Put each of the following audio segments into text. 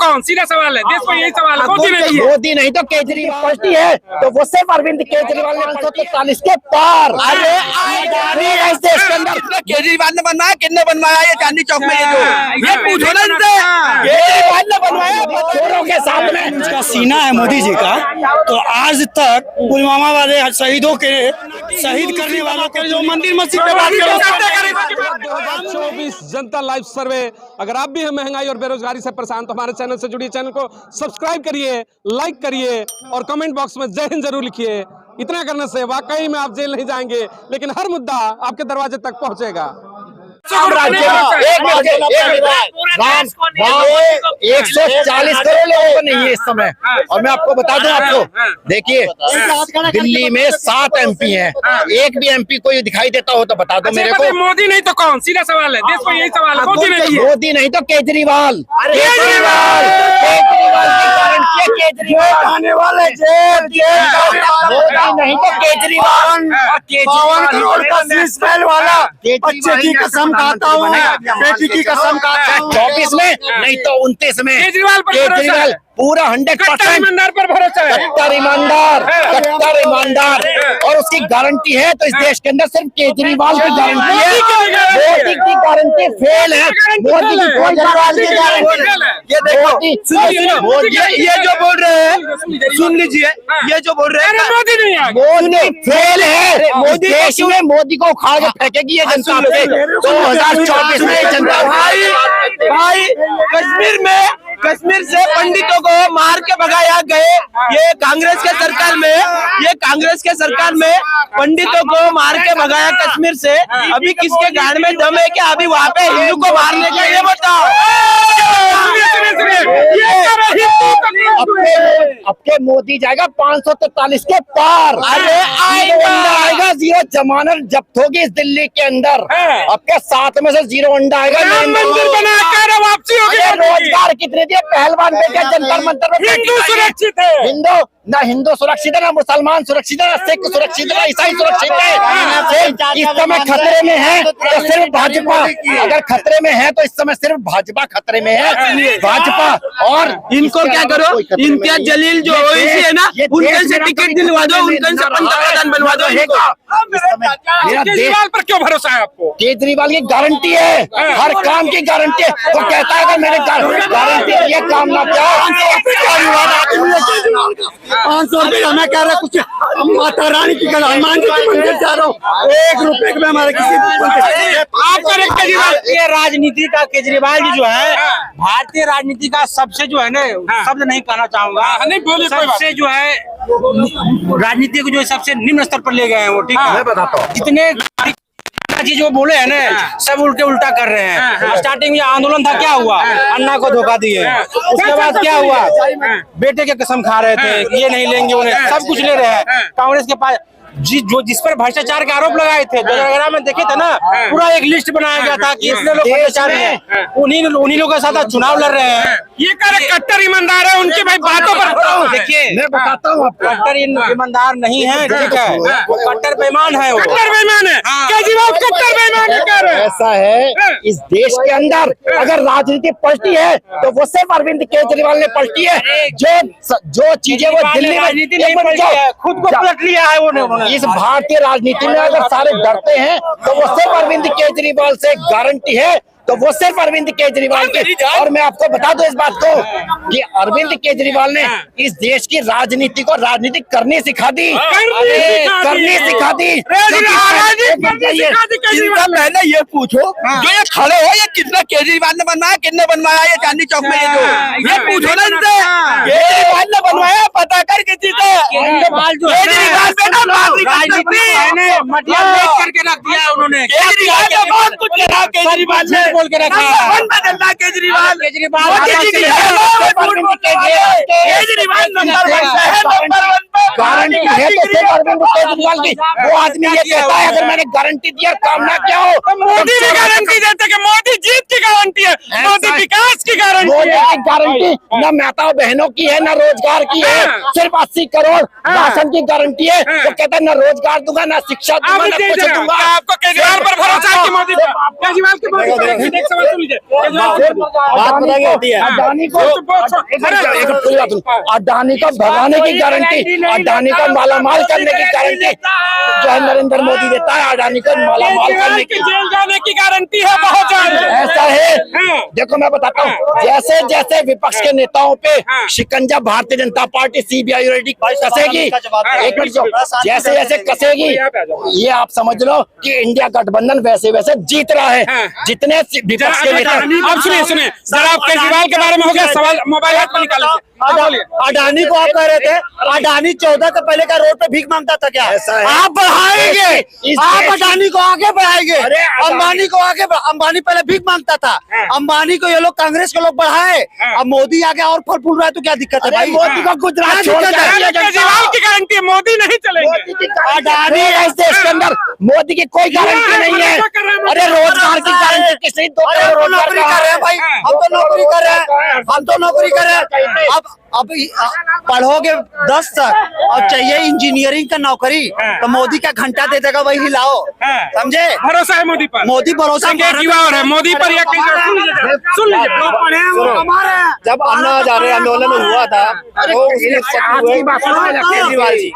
कौन? सीधा सवाल है, देश में यही सवाल है। मोदी नहीं तो केजरीवाल पार्टी है, तो वो सिर्फ अरविंद केजरीवाल ने 543 के पार। केजरीवाल ने बनवाया, किसने बनवाया ये चांदनी चौक में? ये पूछो ना इनसे, केजरीवाल ने बनवाया चोरों के साथ में। उसका सीना है मोदी जी का, तो आज तक पुलवामा वाले शहीदों के शहीद करने वालों के जो मंदिर मस्जिद पे बात करो। 2024 जनता लाइव सर्वे। अगर आप भी हैं महंगाई और बेरोजगारी से परेशान, तो हमारे चैनल से जुड़िए, चैनल को सब्सक्राइब करिए, लाइक करिए और कमेंट बॉक्स में जय हिंद जरूर लिखिए। इतना करने से वाकई में आप जेल नहीं जाएंगे, लेकिन हर मुद्दा आपके दरवाजे तक पहुंचेगा। राज्य में 140 करोड़ लोगों को नहीं है इस समय। और मैं आपको बता दूं, आपको देखिए, दिल्ली में 7 MP हैं, एक भी MP कोई दिखाई देता हो तो बता दो मेरे को। मोदी नहीं तो कौन? सीधा सवाल है, देश में यही सवाल है। मोदी नहीं तो केजरीवाल। केजरीवाल की गारंटी है, केजरीवाल आने वाले जेल। मोदी नहीं तो केजरीवाल। 52 करोड़ का शीश महल वाला बच्चे की कसम खाता हूँ, बेटी की कसम खाता हूँ। 24 में नहीं तो 29 में केजरीवाल पूरा 100% ईमानदार पर भरोसा है। कट्टर ईमानदार और उसकी गारंटी है, तो इस देश के अंदर सिर्फ केजरीवाल की गारंटी है। मोदी की गारंटी फेल है। मोदी की कोई गारंटी ये देखो, मोदी ये जो बोल रहे हैं, सुन लीजिए, ये जो बोल रहे हैं मोदी नहीं है, मोदी फेल है। मोदी देश में मोदी को उखाड़ के फेंकेगी ये जनता। 2024 में जनता भाई कश्मीर से पंडितों को मार के भगाया गए। ये कांग्रेस के सरकार में पंडितों को मार के भगाया कश्मीर से। अभी किसके गाड़ में दम है क्या अभी वहाँ पे हिंदू को मारने का? ये बताओ। अब के मोदी जाएगा 543 के पार। अरे आएगा, 0 जमानत जब्त होगी इस दिल्ली के अंदर। अब के 7 में से 0 अंडा आएगा। मंदिर बनाकर वापसी होगी। रोजगार कितने दिए? पहलवान बेटे जंतर मंतर में हिंदू सुरक्षित है। हिंदू सुरक्षित है, ना मुसलमान सुरक्षित है, ना सिख सुरक्षित है, ईसाई सुरक्षित है। इस समय खतरे में है तो सिर्फ भाजपा। अगर खतरे में है तो इस समय सिर्फ भाजपा खतरे में है। भाजपा और इनको क्या करो, इम्तियाज जलील जो ओवैसी है ना, उनके से टिकट दिलवा दो, उनके से पंतप्रधान बनवा दो। केजरीवाल पर क्यों भरोसा है आपको? केजरीवाल की गारंटी है, हर काम की गारंटी है। वो कहता है अगर मेरे गारंटी ये काम ना किया 500 रुपये मैं कह रहा कुछ माता रानी की हनुमान जी के मंदिर जा रहा हूँ, 1 रुपए में हमारे किसी केजरीवाल ये राजनीति का, केजरीवाल जी जो है भारतीय राजनीति का सबसे जो है ना, शब्द नहीं कहना चाहूंगा, सबसे जो है राजनीति को जो सबसे निम्न स्तर पर ले गए हैं वो। ठीक है, मैं बताता हूँ। जितने जी जो बोले हैं ना, सब उल्टा कर रहे हैं। स्टार्टिंग में आंदोलन था, क्या हुआ? अन्ना को धोखा दिए। उसके बाद क्या हुआ? बेटे के कसम खा रहे थे, ये नहीं लेंगे, उन्हें सब कुछ ले रहे हैं। कांग्रेस के पास जिस पर भ्रष्टाचार के आरोप लगाए थे 2011 में देखे थे ना, पूरा एक लिस्ट बनाया गया था कि इतने लोग भ्रष्टाचार हैं, उन्हीं लोगों के साथ चुनाव लड़ रहे हैं। ये कट्टर ईमानदार है, उनके भाई बातों पर देखिए, मैं बताता हूँ आपको, कट्टर ईमानदार नहीं है, ठीक है, वो कट्टर बेईमान है। कट्टर बेईमान है, केजरीवाल कट्टर बेईमान है। ऐसा है इस देश के अंदर अगर राजनीति पलटी है तो वो सिर्फ अरविंद केजरीवाल ने पलटी है। जो चीजें वो दिल्ली में खुद को पलट लिया है उन्होंने। इस भारतीय राजनीति में अगर सारे डरते हैं तो वो सिर्फ अरविंद केजरीवाल से गारंटी है, तो वो सिर्फ अरविंद केजरीवाल की। और मैं आपको बता दूं इस बात को कि अरविंद केजरीवाल ने इस देश की राजनीति को राजनीति करनी सिखा दी, करनी सिखा दी। इनका पहले ये पूछो, जो ये खड़े हो, ये कितना केजरीवाल ने बनवाया, किसने बनवाया ये चांदनी चौक में? ये पूछो ना इनसे, केजरीवाल ने बनवाया, पता कर किसी से। केजरीवाल जो करके रख दिया उन्होंने। केजरीवाल ने बहुत कुछ करा, केजरीवाल ने बोल के रखा केजरीवाल केजरीवाल नंबर 1 है, नंबर 1 पे गारंटी है तो सिर्फ अरविंद केजरीवाल की। वो आदमी ये कहता है अगर मैंने गारंटी दी और काम ना किया हो तो मोदी भी गारंटी देते कि मोदी जीत की गारंटी है, मोदी विकास की गारंटी मोदी है। की गारंटी न माताओं बहनों की है न रोजगार की है, सिर्फ 80 करोड़ राशन की गारंटी है। वो कहता है न रोजगार दूंगा न शिक्षा दूंगा न कुछ दूंगा। आपको केजरीवाल पर भरोसा है कि मोदी पर? केजरीवाल की मोदी पर एक सवाल सुन लीजिए। अडानी को पूरी बात सुनो। अडानी को भगाने की गारंटी, अडानी को मालामाल करने की गारंटी जो है नरेंद्र मोदी देता है। अडानी को मालामाल करने की जेल जाने की गारंटी है बहुत ज्यादा। ऐसा है। देखो मैं बताता हूँ, जैसे जैसे विपक्ष के नेताओं पे शिकंजा Bharatiya Janata party CBI ready कसेगी, एक मिनट जैसे जैसे कसेगी, ये आप समझ लो कि इंडिया गठबंधन वैसे वैसे जीत रहा है। जितने विपक्ष के नेता अब सुनिए जरा आप केजरीवाल के बारे में हो गया सवाल, मोबाइल हाथ में निकाल लीजिए। अडानी को आप कह रहे थे, अडानी 14 का पहले का रोड पे भीख मांगता था क्या? ऐसा है। आप बढ़ाएंगे, आप अडानी को आगे बढ़ाएंगे, अंबानी को आगे। अंबानी पहले भीख मांगता था, अंबानी को ये लोग कांग्रेस के लोग बढ़ाए। अब मोदी आगे और फल फूल रहा है तो क्या दिक्कत है भाई? मोदी को गुजरात छोड़ केजरीवाल की गारंटी है, मोदी नहीं चलेंगे। अडानी है इस देश के अंदर, मोदी की कोई गारंटी नहीं है। अरे रोजगार की गारंटी किसने? हम तो नौकरी कर रहे हैं भाई, हम तो नौकरी कर रहे हैं, हम तो नौकरी कर रहे हैं। अब पढ़ोगे 10 तक और चाहिए इंजीनियरिंग का नौकरी तो मोदी का घंटा दे देगा, वही हिलाओ, समझे? भरोसा है मोदी पर, मोदी भरोसा युवा और है मोदी पर। या सुन लीजिए जब अन्ना हजारे आंदोलन हुआ था तो केजरीवाल जी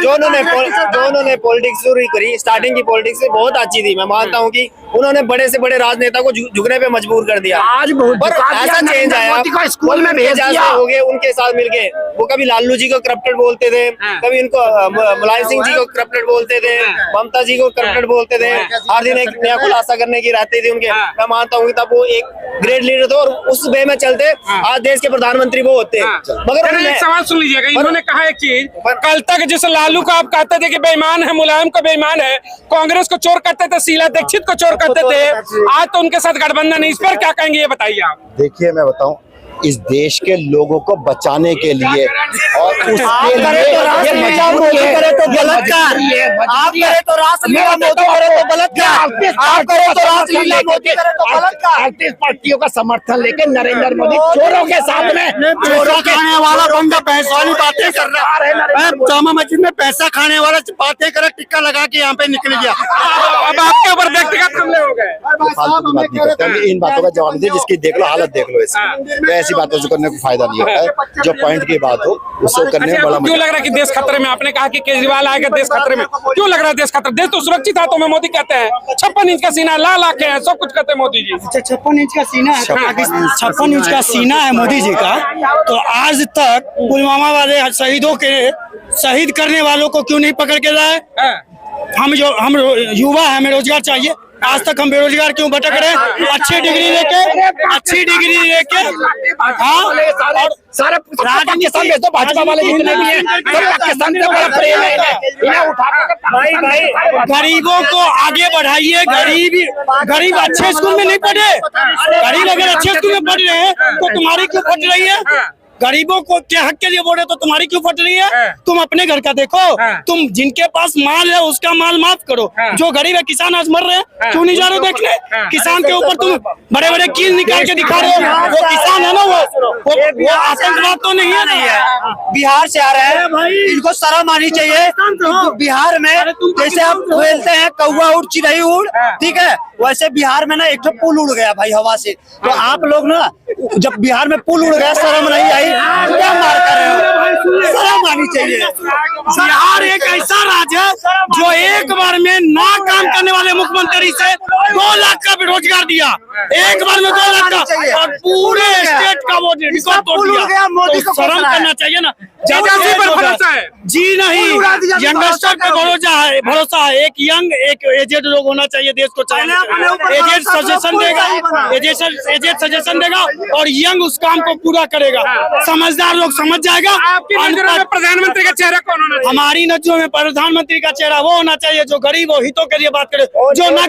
जो उन्होंने पॉलिटिक्स शुरू करी, स्टार्टिंग की पॉलिटिक्स से बहुत अच्छी थी। मैं मानता हूँ कि उन्होंने बड़े से बड़े राजनेता को झुकने पे मजबूर कर दिया। आज बहुत पर ऐसा चेंज आया, स्कूल में भेज दिया हो गए उनके साथ मिलके। वो कभी लालू जी को करप्टेड बोलते थे, कभी इनको मुलायम सिंह जी को करप्टेड बोलते थे, ममता जी को करप्टेड बोलते थे। हर दिन एक नया खुलासा करने की रहती थी उनके। मैं मानता हूँ कि तब वो एक ग्रेट लीडर थे और उस वे में चलते आज देश के प्रधानमंत्री वो होते। मगर एक सवाल सुन लीजिएगा, इन्होंने कहा एक चीज, कल तक जिस लालू को आप कहते थे कि बेईमान है, मुलायम को बेईमान है, कांग्रेस को चोर कहते थे, शीला दीक्षित को चोर कहते थे, आज तो उनके साथ गठबंधन है। इस पर क्या कहेंगे ये बताइए आप। देखिए मैं बताऊं, इस देश के लोगों को बचाने के लिए और उसके लिए ये मजबूरी है। करे तो बलात्कार, आप करे तो रासलीला, मोदी करे तो बलात्कार, आप करे तो रासलीला, मोदी करे तो बलात्कार। 38 पार्टियों का समर्थन लेके नरेंद्र मोदी चोरों के साथ में, चोरों खाने वाला बंदा पैसा वाली बातें कर रहा है। जामा मस्जिद में पैसा खाने वाला बातें करे, टिक्का लगा के यहाँ पे निकल गया। अब आपके ऊपर व्यक्तिगत हमले हो गए। फालतू की बात नहीं करते हम, इन बातों का जवाब दे जिसकी देख लो हालत देख लो। ऐसी बातों से करने को फायदा नहीं होता है। जो पॉइंट की बात हो उससे करने में बड़ा क्यों लग रहा है कि देश खतरे में? आपने कहा कि केजरीवाल आएगा देश खतरे में, क्यों लग रहा है देश खतरे? देश तो सुरक्षित हाथों में। मोदी कहते हैं 56 इंच का सीना, लाल आंखें हैं, सब कुछ कहते हैं मोदी जी। 56 इंच का सीना है, 56 इंच का सीना है मोदी जी का। तो आज तक पुलवामा वाले शहीदों के शहीद करने वालों को क्यों नहीं पकड़ के लाए? हम युवा है, हमें रोजगार चाहिए। आज तक हम बेरोजगार क्यों भटक रहे हैं? अच्छी डिग्री लेके हाँ, सारे पाकिस्तान भेज दो, भाजपा वाले जितने भी हैं सब पाकिस्तान से बड़ा प्रेम है इन्हें उठा। गरीबों को आगे बढ़ाइए। गरीब अच्छे स्कूल में नहीं पढ़े, गरीब अगर अच्छे स्कूल में पढ़ रहे हैं तो तुम्हारी क्यों फट रही है? गरीबों को क्या हक के लिए बोले तो तुम्हारी क्यों फट रही है? तुम अपने घर का देखो। तुम जिनके पास माल है उसका माल माफ करो। जो गरीब है, किसान आज मर रहे हैं, क्यों नहीं जा रहे देखने? किसान के ऊपर तुम बड़े बड़े कील निकाल के दिखा रहे हो। वो किसान है ना, वो आतंकवाद तो नहीं है। बिहार से आ रहे हैं, इनको शर्म आनी चाहिए। बिहार में जैसे आप बोलते हैं कौवा उड़ चिड़ई उड़, ठीक है, वैसे बिहार में ना एक पुल उड़ गया भाई हवा से। तो आप लोग ना जब बिहार में पुल उड़ गया, शर्म नहीं आई, क्या मार कर रहे हो? शर्म आनी चाहिए। बिहार एक ऐसा राज्य है जो एक बार में ना काम करने वाले मुख्यमंत्री से 2 लाख का रोजगार दिया। एक बार में 2 लाख का, और पूरे स्टेट का वो रिकॉर्ड तोड़ दिया। मोदी को शर्म करना चाहिए ना। एजेंसी पर भरोसा है जी नहीं, यंगस्टर पे भरोसा है। एक यंग एक एजेड लोग होना चाहिए, देश को चाहिए। एजेड सजेशन देगा और यंग उस काम को पूरा करेगा। समझदार लोग समझ जाएगा। आपकी नजरों में प्रधानमंत्री का चेहरा कौन होना चाहिए? हमारी नजरों में प्रधानमंत्री का चेहरा वो होना चाहिए जो गरीब और हितों के लिए बात करे, जो ना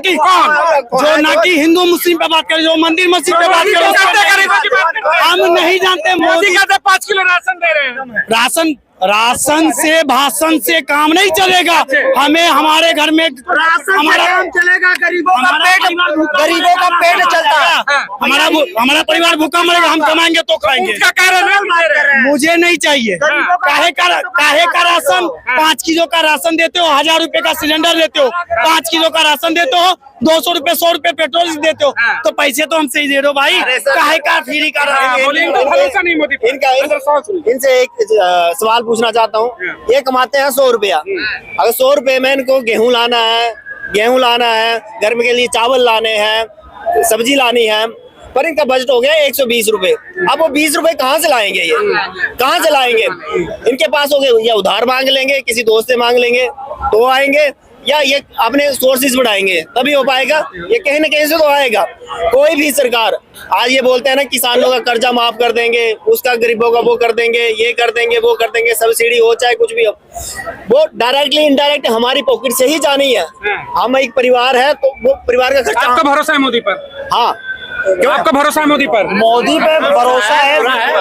कि हिंदू मुस्लिम पे बात करे, जो मंदिर मस्जिद पे बात करे। हम नहीं जानते। मोदी कहते 5 किलो राशन दे रहे हैं। राशन से भाषण से काम नहीं चलेगा। हमें हमारे घर में हमारा चलेगा, गरीबों का पेट चलता है। हमारा परिवार भूखा मरेगा, हम कमाएंगे तो खाएंगे। उसका कारण मुझे नहीं चाहिए। काहे का राशन 5 किलो का राशन देते हो, 1000 रुपए का सिलेंडर देते हो, 5 किलो का राशन देते हो, 200 रुपए 100 रुपए पेट्रोल देते हो, तो पैसे तो हमसे ही दे दो भाई। काहे का फ्री का भरोसा नहीं मोदी पर। इनसे एक सवाल पूछना चाहता हूँ। ये कमाते हैं 100 रुपया, अगर 100 रुपए में इनको गेहूं लाना है, घर में के लिए चावल लाने हैं, सब्जी लानी है, पर इनका बजट हो गया 120 रुपए। अब वो 20 रुपए कहाँ से लाएंगे? ये कहाँ से लाएंगे? इनके पास हो गए, या उधार मांग लेंगे, किसी दोस्त से मांग लेंगे तो आएंगे, या ये अपने सोर्सेज बढ़ाएंगे तभी हो पाएगा। ये कहीं ना कहीं से तो आएगा। कोई भी सरकार आज ये बोलते हैं ना, किसानों का कर्जा माफ कर देंगे, उसका गरीबों का वो कर देंगे, ये कर देंगे, वो कर देंगे, सब्सिडी हो चाहे कुछ भी हो, वो डायरेक्टली इनडायरेक्ट हमारी पॉकेट से ही जानी है। हम एक परिवार है तो वो परिवार का खर्चा। आपका भरोसा है मोदी पर? हाँ, क्यों आपका भरोसा है मोदी पर? मोदी पे भरोसा है भाई।